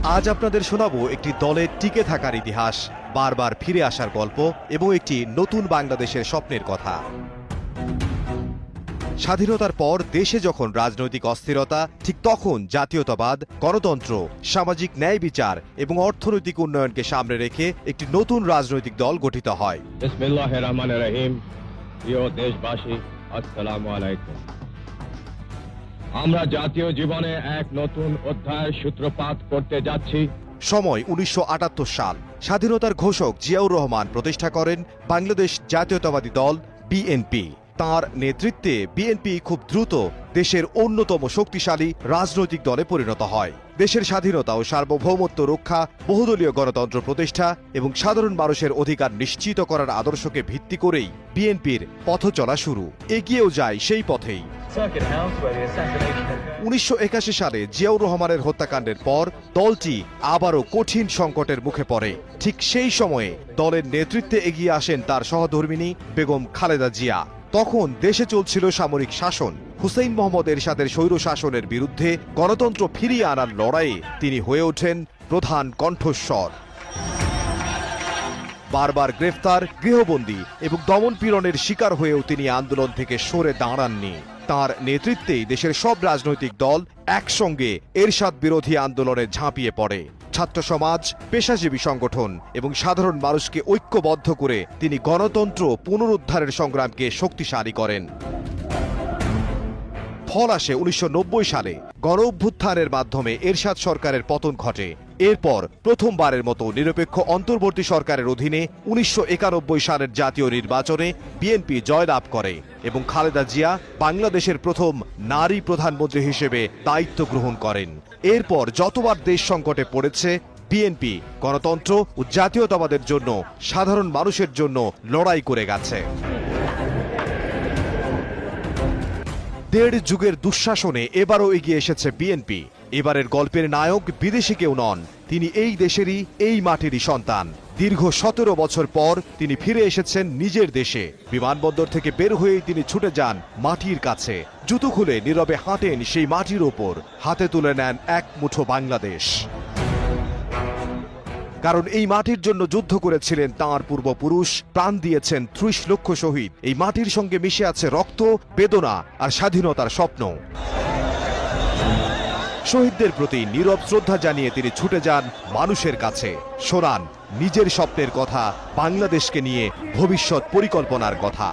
আজ আপনাদের শোনাবো একটি দলের টিকে থাকার ইতিহাস, বারবার ফিরে আসার গল্প এবং একটি নতুন বাংলাদেশের স্বপ্নের কথা। স্বাধীনতার পর দেশে যখন রাজনৈতিক অস্থিরতা, ঠিক তখন জাতীয়তাবাদ, গণতন্ত্র, সামাজিক ন্যায় বিচার এবং অর্থনৈতিক উন্নয়নকে সামনে রেখে একটি নতুন রাজনৈতিক দল গঠিত হয়। বিসমিল্লাহির রহমানির রহিম। প্রিয় দেশবাসী, আসসালামু আলাইকুম। আমরা জাতীয় জীবনে এক নতুন অধ্যায়ের সূত্রপাত করতে যাচ্ছি। সময় 1978 সাল। স্বাধীনতার ঘোষক জিয়াউর রহমান প্রতিষ্ঠা করেন বাংলাদেশ জাতীয়তাবাদী দল বিএনপি। তাঁর নেতৃত্বে বিএনপি খুব দ্রুত দেশের অন্যতম শক্তিশালী রাজনৈতিক দলে পরিণত হয়। দেশের স্বাধীনতা ও সার্বভৌমত্ব রক্ষা, বহুদলীয় গণতন্ত্র প্রতিষ্ঠা এবং সাধারণ মানুষের অধিকার নিশ্চিত করার আদর্শকে ভিত্তি করেই বিএনপির পথ চলা শুরু। এগিয়েও যায় সেই পথেই। 1981 সালে জিয়াউর রহমানের হত্যাকাণ্ডের পর দলটি আবারও কঠিন সংকটের মুখে পড়ে। ঠিক সেই সময়ে দলের নেতৃত্বে এগিয়ে আসেন তার সহধর্মিণী বেগম খালেদা জিয়া। তখন দেশে চলছিল সামরিক শাসন। হুসেইন মোহাম্মদ এরশাদের স্বৈর শাসনের বিরুদ্ধে গণতন্ত্র ফিরিয়ে আনার লড়াইয়ে তিনি হয়ে ওঠেন প্রধান কণ্ঠস্বর। বারবার গ্রেফতার, গৃহবন্দী এবং দমনপীড়নের শিকার হয়েও তিনি আন্দোলন থেকে সরে দাঁড়াননি। তাঁর নেতৃত্বেই দেশের সব রাজনৈতিক দল একসঙ্গে এরশাদ বিরোধী আন্দোলনে ঝাঁপিয়ে পড়ে। ছাত্র সমাজ, পেশাজীবী সংগঠন এবং সাধারণ মানুষকে ঐক্যবদ্ধ করে তিনি গণতন্ত্র পুনরুদ্ধারের সংগ্রামকে শক্তিশালী করেন। ফল আসে 1990 সালে। গণ অভ্যুত্থানের মাধ্যমে এরশাদ সরকারের পতন ঘটে। এরপর প্রথমবারের মতো নিরপেক্ষ অন্তর্বর্তী সরকারের অধীনে 1991 সালের জাতীয় নির্বাচনে বিএনপি জয়লাভ করে এবং খালেদা জিয়া বাংলাদেশের প্রথম নারী প্রধানমন্ত্রী হিসেবে দায়িত্ব গ্রহণ করেন। এরপর যতবার দেশ সংকটে পড়েছে, বিএনপি গণতন্ত্র ও জাতীয়তাবাদের জন্য, সাধারণ মানুষের জন্য লড়াই করে গেছে। দেড় যুগের দুঃশাসনে এবারও এগিয়ে এসেছে বিএনপি। এবারের গল্পের নায়ক বিদেশি কেউ নন, তিনি এই দেশেরই, এই মাটিরই সন্তান। দীর্ঘ 17 বছর পর তিনি ফিরে এসেছেন নিজের দেশে। বিমানবন্দর থেকে বের হয়েই তিনি ছুটে যান মাটির কাছে। জুতো খুলে নীরবে হাঁটেন সেই মাটির ওপর, হাতে তুলে নেন এক মুঠো বাংলাদেশ। কারণ এই মাটির জন্য যুদ্ধ করেছিলেন তাঁর পূর্বপুরুষ, প্রাণ দিয়েছেন 30 লক্ষ শহীদ। এই মাটির সঙ্গে মিশে আছে রক্ত, বেদনা আর স্বাধীনতার স্বপ্ন। শহীদদের প্রতি নীরব শ্রদ্ধা জানিয়ে তিনি ছুটে যান মানুষের কাছে, শোনান নিজের স্বপ্নের কথা, বাংলাদেশকে নিয়ে ভবিষ্যৎ পরিকল্পনার কথা।